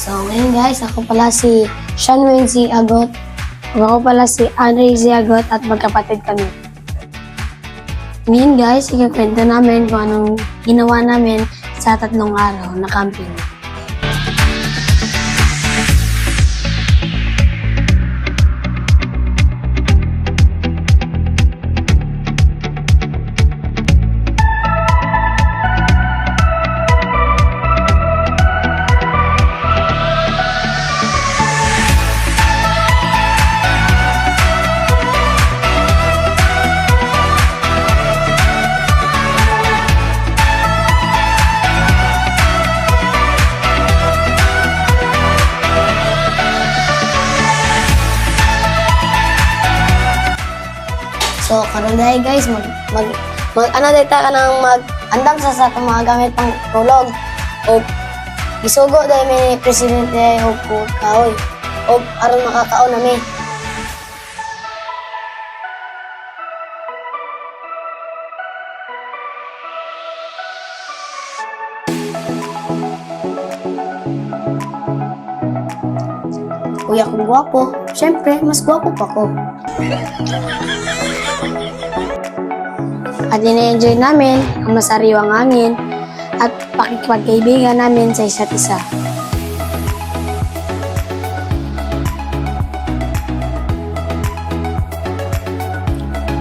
So, ngayon guys, ako pala si Sean Wayne Ziagot. Ako pala si Andre Ziagot at magkapatid kami. Ngayon guys, ikakwento namin kung anong ginawa namin sa 3 araw na camping. So, karon dahil guys, ano dahil ka nang mag-andam sa itong mga gamit pang tulog. O, isugo dahil may presidente o kahoy. O, aron makakaon namin. Kuya kong gwapo. Siyempre, mas gwapo pa ko. At ina-enjoy namin ang masariwang hangin at pakikipagkaibigan namin sa isa't isa.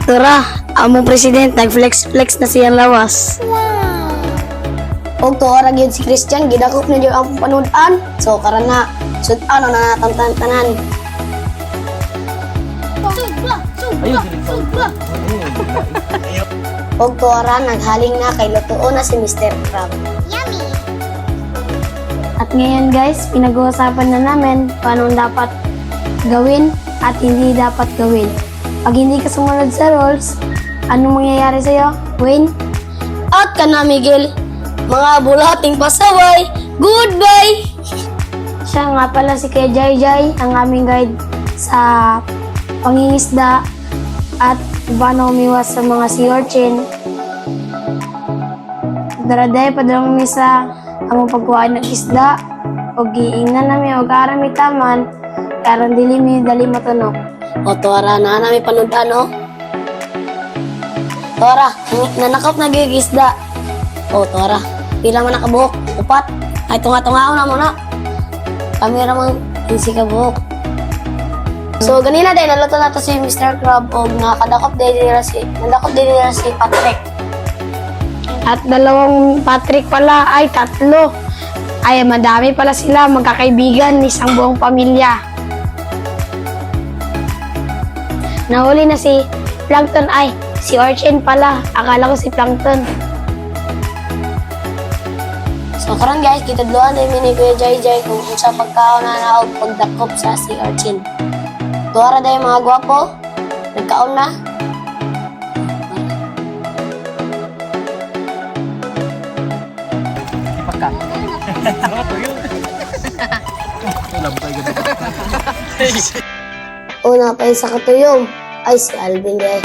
Tara, among president nag-flex-flex na siyang lawas. Og tuwa ra gyud si Christian, gidakop na gyud ang panudan. So karon na, sud-an na natantanan. Og tuwara, naghaling na kay lutuon na si Mr. Crab. Yummy! At ngayon guys, pinag-uusapan na namin paano dapat gawin at hindi dapat gawin. Pag hindi ka sumunod sa rules, anong mangyayari sa'yo, Wayne? At ka na, Miguel! Mga bulating pasaway, goodbye! Siya nga pala si Kuya Jai Jai, ang aming guide sa pangingisda at paano umiwas sa mga sea urchin. Daraday, padalong kami sa among pagkuhaan ng isda o giingnan namin o karamitaman karon dili mi dali matunok. O tuwara na namin panudan o. Tuwara, nanakop na gyud isda. O tuwara, pila man nakabuhok? 4. Ay tunga-tungaon na muna. Kami ramang si kabuhok. So ganina day naluto na to si Mr. Crab o nakadakop day nila si Patrick. At 2 Patrick pala ay 3. Ay madami pala sila magkakaibigan, isang buong pamilya. Nahuli na si Plankton ay si Urchin pala. Akala ko si Plankton. So karon guys, kitudloan day ni Kuya Jai Jai kung unsa pagkaon na naog pagdakop sa si Urchin. Tuwara day mga gwapo, nagkaon na. Pagka. Una pa sa katuyong ay si Alvin day.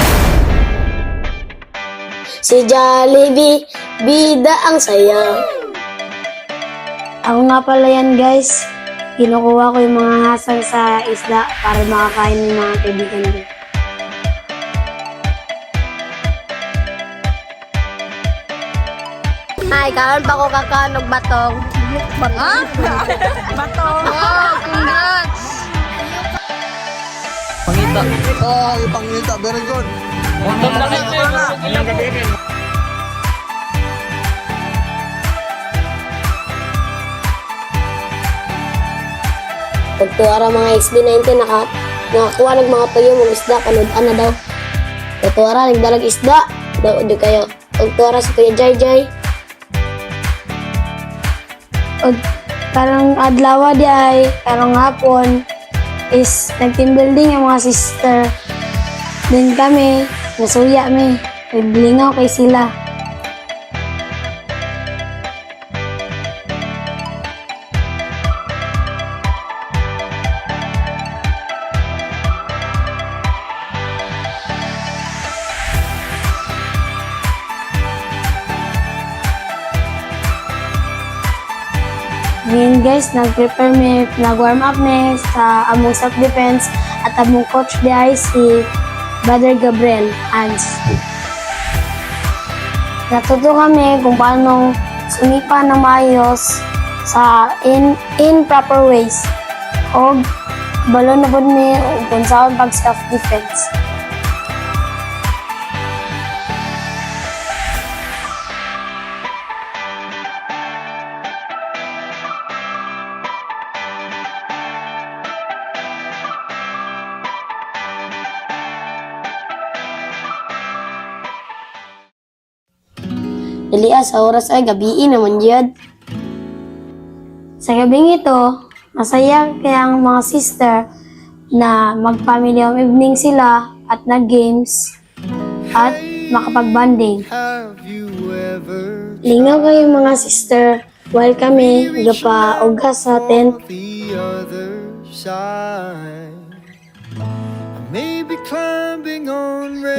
Si Jollibee, bida ang saya. Ako nga pala yan guys. Kinukuha ko yung mga hasang sa isda para makakain ng mga kaibigan ko. Ay, karon pa ko kakanog batong. Ha? Batong! Wow, congrats! Pangita. Oh, pangita, very good. Bundok lang ito. Ilang gabi. Pagtuwara mga XB19 nakakuha ng mga tuyo ng isda, panudan na daw. Pagtuwara, nagdalag isda. Daw, di kayo. Pagtuwara si Kuya Jai Jai. O, karong adlaw di ay, karong hapon, is nag-team building yung mga sister. Din kami, nasuya mi. Naglingaw kay sila. Ngayon guys, nag-prepare me, nag-warm up me sa among self-defense at among coach di ay si Brother Gabriel Hans. Natuto kami kung paano sumipa na maayos sa in proper ways. O balo na po mi kung saan pag self-defense. Dalian sa oras ay gabi naman dyan. Sa gabing ito, masaya kaya ang mga sister na mag-family home evening sila at nag-games at makapag-bonding. Lingaw kayo mga sister while kami gapa-ugas sa tent.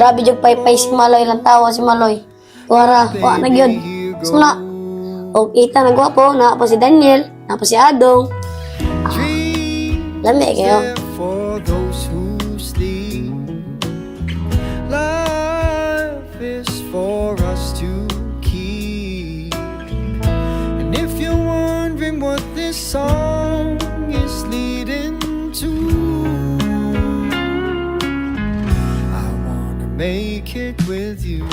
Grabe jug pay si Maloy lang tawa si Maloy. Tuwara, wa na gyud. Sula. O kita na gwapo, na pa si Daniel, na pa si Adong. Lami kayo. For those who sleep, life is for us to keep. And if you're wondering what this song is leading to, I wanna make it with you.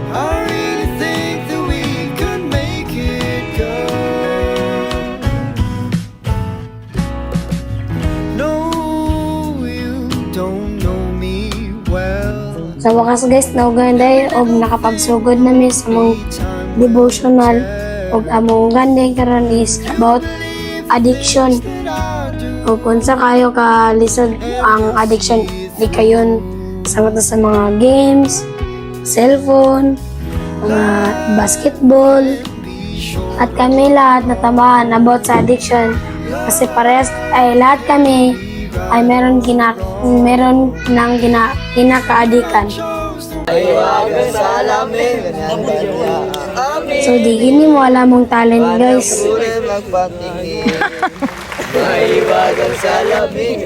I really think that we could make it good. No, you don't know me well. Sa wakas guys, naugan dahil og nakapagsugod na mi sa mong devotional og among gandeng karon is about addiction. O kung sa kayo ka lisod ang addiction, di kayon sagot na sa mga games, cellphone, mga basketball, at kami lahat natamaan about sa addiction kasi parehas ay lahat kami ay meron ng kinakaadikan. So di gini mo alam mong talent guys. Maiwagan sa labing.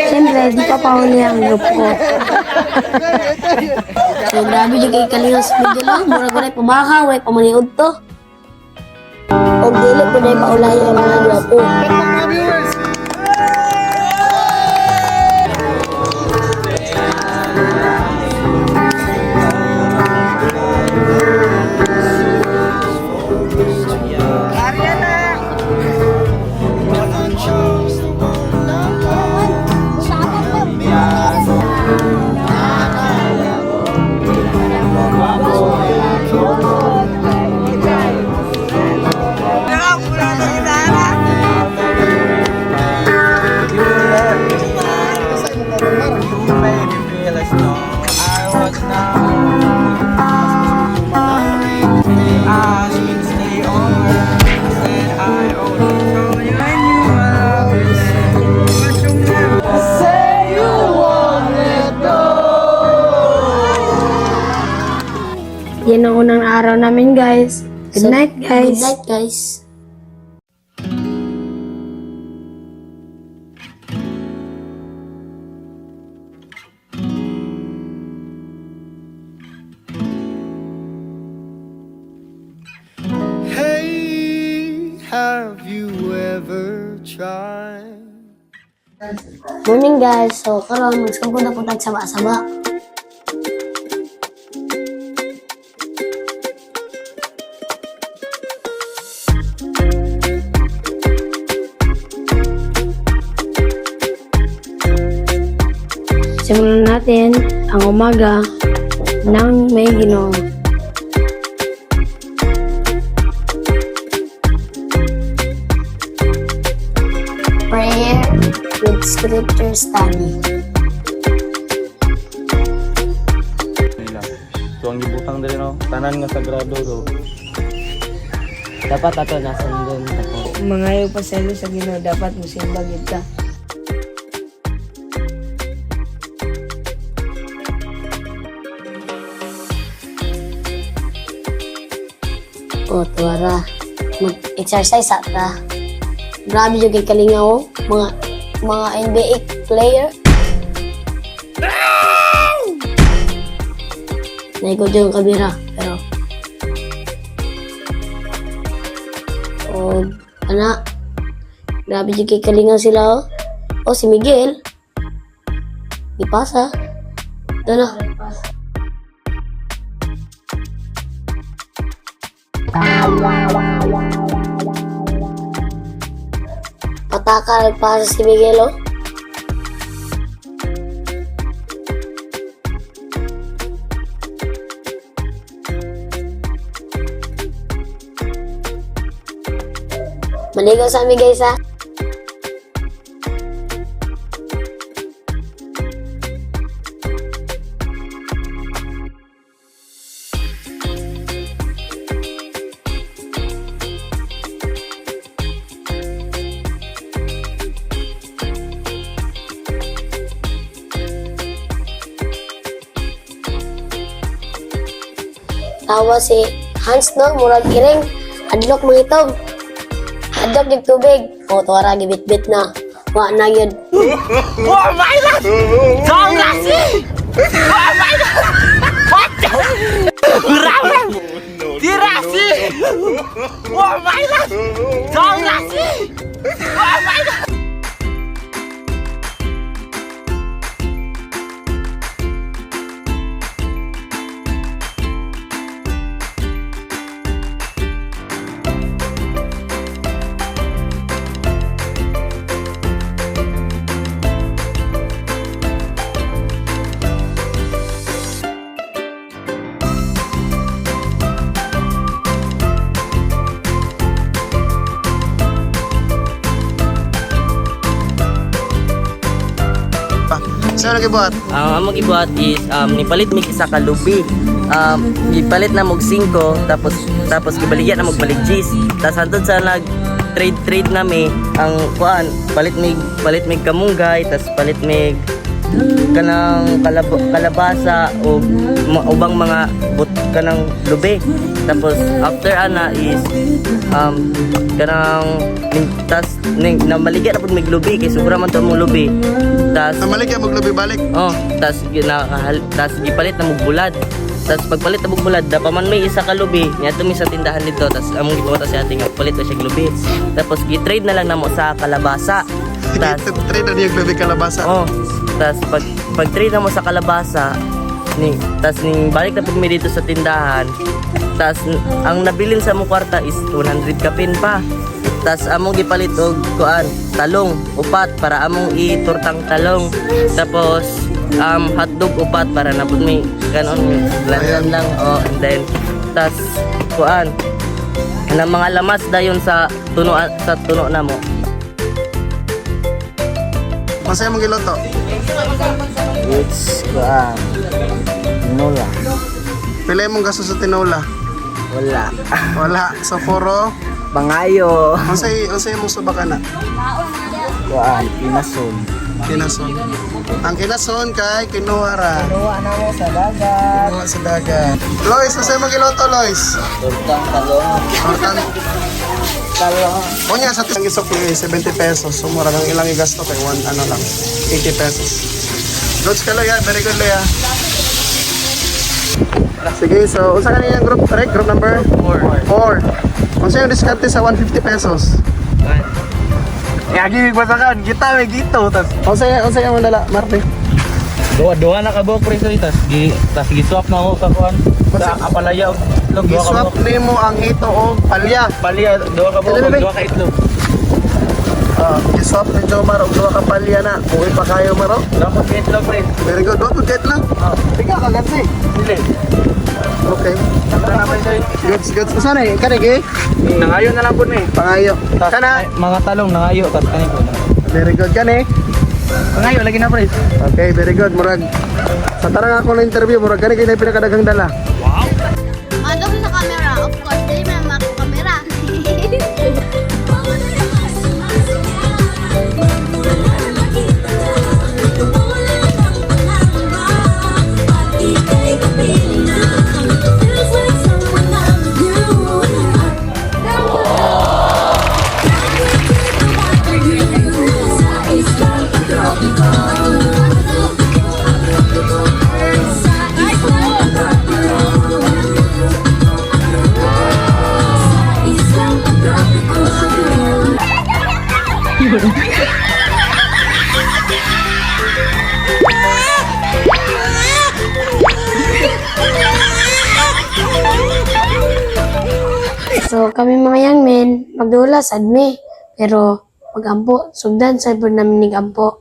Siyempre, di pa pauli ang grupo ko. So, grabe yung ikalingang sa video lang. Mura-gura pumaka, wala pamaniod to. O dili ko na ipaulahi ang mga grupo. Yan ang unang araw namin guys. Good night guys. Good night guys. Hey, have you ever tried? Morning guys. So karon magsugod na po tag saba-saba. Simulan natin ang umaga ng may Ginoo. Prayer with scripture study. ito ang gibutang diri no. Tanan nga sagrado so. Dapat ato nasundon ako. Mangayo pa sa sa Ginoo, dapat musimba gid ka. O, tuwara. Mag-exercise ata. Grabe yung kay Kalingaw. Mga NBA player. Naikot yung kamera. Pero, grabe yung kay Kalingaw sila, oh. O, si Miguel. Ipasa. Ito na. Patakal pa si Miguel, oh. Maligaw sa amin, guys, ha. Tawa si Hans, no? Murag iring. Adlok mga itog. Adlok yung tubig. O, tuwara, gibit-bit na. Wa na yun. Oh my god! Saan nasi? Oh my god! What? Grabe! Tirasi! Oh my god! Saan nasi? Oh my god! Saan nagibuhat? Ang among gibuhat is nipalit mig isa ka lubi. Gipalit na mog 5 tapos gibaligyan na mog balig cheese. Tas hantod sa nag trade nami ang kuan palit mig kamunggay tas palit mig kanang kalabasa o ubang mga kanang lubi. Tapos after ana is kanang tas namaligya na pud mig lubi kay sobra man to mong lubi. Tas Namalik yan, maglabi balik. tas gipalit na mog bulad. Tas pagpalit na mog bulad, pa man may isa ka lubi, niya tumi sa tindahan dito. Tas among gibuhat sa ating palit na siya lubi. Tapos gi-trade na lang namo sa kalabasa. Tas Trade na niya maglabi kalabasa. tas pag-trade na mo sa kalabasa, tas balik na pud mi dito sa tindahan. Tas ang nabilin sa mong kwarta is 100 kapin pa. Tas among gipalit og kuan talong upat para among iturtang talong. Tapos hotdog upat para na pud mi kanon lang and then tas kuan na mga lamas dayon sa tuno na mo. Masaya mong giloto. It's kuan nola. Pila mong gasto sa tinola? Wala. Wala. So puro Pangayo. Unsay mong subaka na? Kuan inason. Kinason. Ang kinason kay kinuwara. Kuha na mo sa dagat. Kinuha sa dagat. Lois, unsay mong giloto, Lois? Turtang talong. Ortan. Talong. Kunya sa tisang isok 70 pesos. Sumura ng ilang igasto kay 80 pesos. Lods ka Loya, very good Loya. Sige, so unsa kanina yung group? Correct? Group number? 4. Unsa yung diskarte sa 150 pesos? Yagi basakan kita may gito tas Unsa yung dala, Marte? duha na ka buok preso tas gi-swap na ako sa kuan sa apalaya og I-swap nimo ang ito o palya. palya duha ka buok duha ka itlog. I-swap ni Jomar og duha ka palya na. Buhay pa kayo, Maro? Dapat ka itlog pre. Very good. Don't forget lang. Tiga ka gansi. Dili. Okay. Tara na pa ito. Goods. Saan eh? Kanig eh? Nangayo na lang po ni. Pangayo. Tas Kana? mga talong nangayo tas kani ko. Very good. Kani? Nangayo lagi na pre. Okay, very good. Murag. Sa tarang ako na interview, murag kani kayo na pinakadagang dala. Madam sa camera, of course, dahil may mga camera. So kami mga young men, magdula sad mi. Pero magampo, sugdan sa ibon namin nigampo.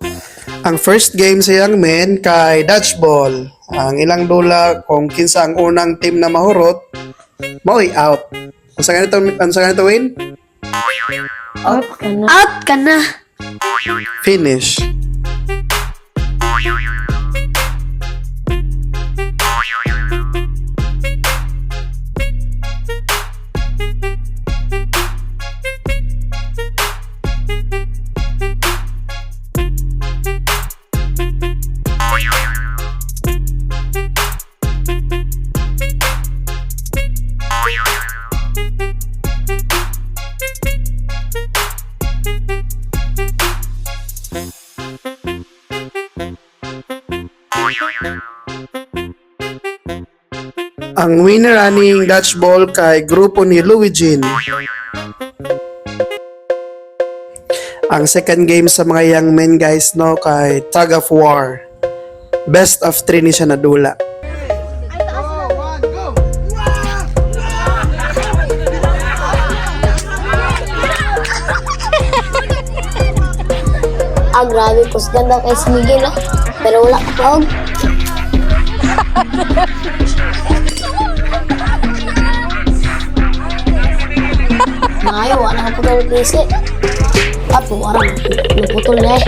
Ang first game sa Young Men kay dodgeball. Ang ilang dula kung kinsa ang unang team na mahurot, mao'y out. Ang sa ganito win? Out ka na. Out ka na! Finish. Ang winner aning dodgeball kay grupo ni Luigi. Ang second game sa mga young men guys no kay tug of war. Best of 3 ni siya nadula. Grabe, kusgan daw kay si Miguel, oh. Pero wala ka Ngayon, wala na po tayo kasi. Apo, warang naputol niya eh.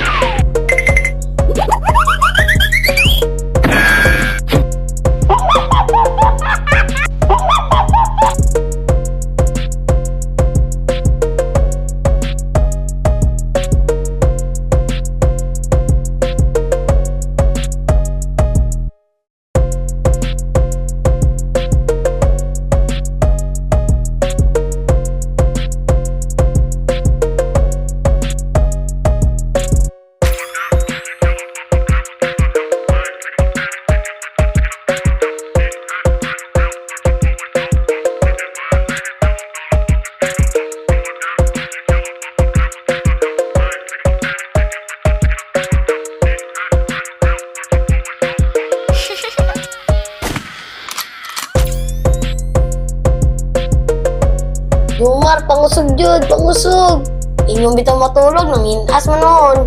Jumar, pangusog jud, pangusog. Inyong bitaw matulog, nanginas mo noon.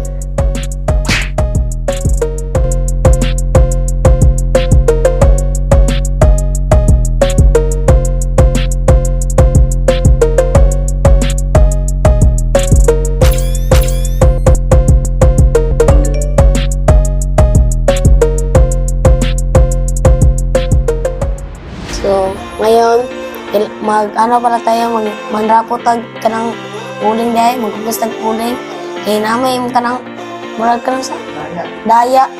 So, ngayon, mag-ano pala tayo, mandrapo tag kanang uling dahil, magkugas tag uling. Kaya namay mo kanang, murag kanang sa daya.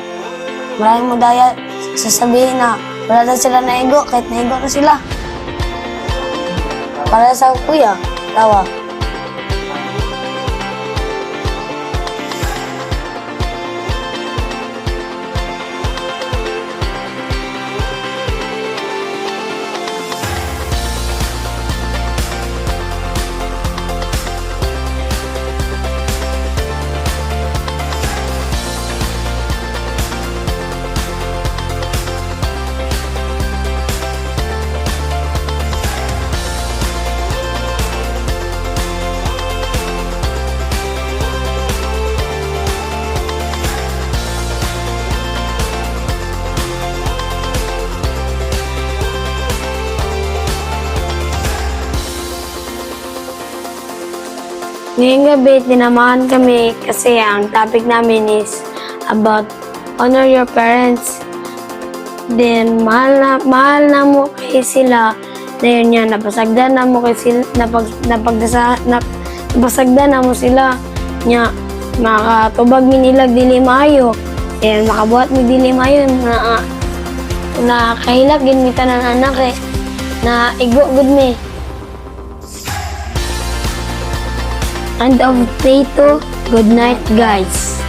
Maraming mo daya, sasabihin na wala na sila naigo, kahit naigo na sila. Para sa kuya, tawa. Ngayong gabi, tinamahan kami kasi ang topic namin is about honor your parents. Then, mahal na mo kayo sila. Dayon niya, napasagdan na mo kay sila, napasagdan na mo sila. Nya, makatubag min ilag dili maayo. Ayan, makabuhat mi dili maayo na kahilak gin mi tanan anak eh. Na igwa gud mi. End of day 2. Good night, guys.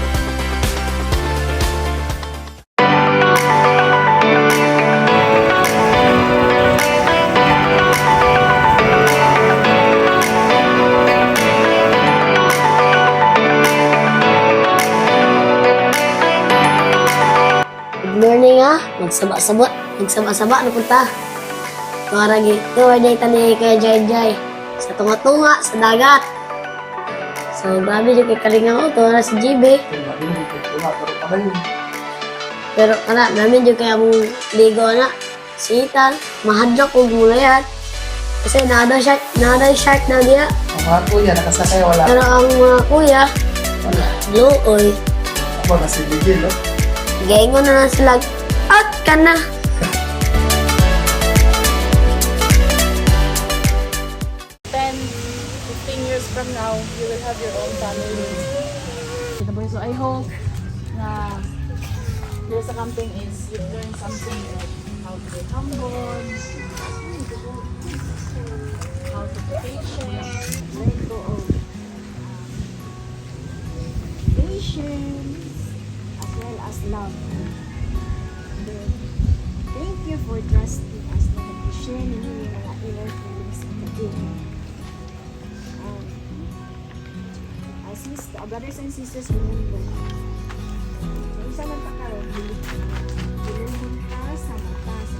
Good morning magsaba-saba na punta. Tuwaragi, tuwaragi tani kay Jai sa tunga-tunga sa dagat. So, grabe yung kay Kalinga ko, na si JB. Pero kana, namin yung kaya mong ligo na. Si Ethan, mahadlok kung mula yan. Kasi nada shark na diya. Ang mga kuya, nakasakay wala. Pero ang mga kuya, blue oy. Ako na si Gigil, no? Gaingon na sila. At ka na. Years from now, you will have your own family. So I hope na here sa camping is you learn something like how to be humble, how to be patient, let go of patience, as well as love. And then, thank you for trusting us na nag-share ninyo yung mga inner feelings sa katin. Brothers and sisters, remember, isa man ka karon, bilhin ka sa mata sa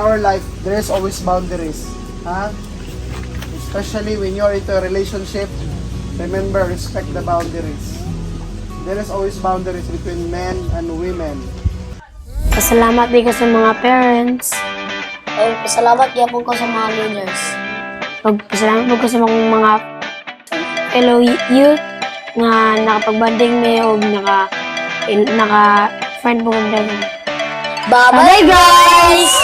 Our life, there is always boundaries. Especially when you're into a relationship, remember, respect the boundaries. There is always boundaries between men and women. Pasalamat din ko sa mga parents. Ay, pasalamat din po ko sa mga leaders. Pasalamat po ko sa mga fellow youth nga nakapag-banding may o naka-friend po kong dagan. Bye-bye, guys!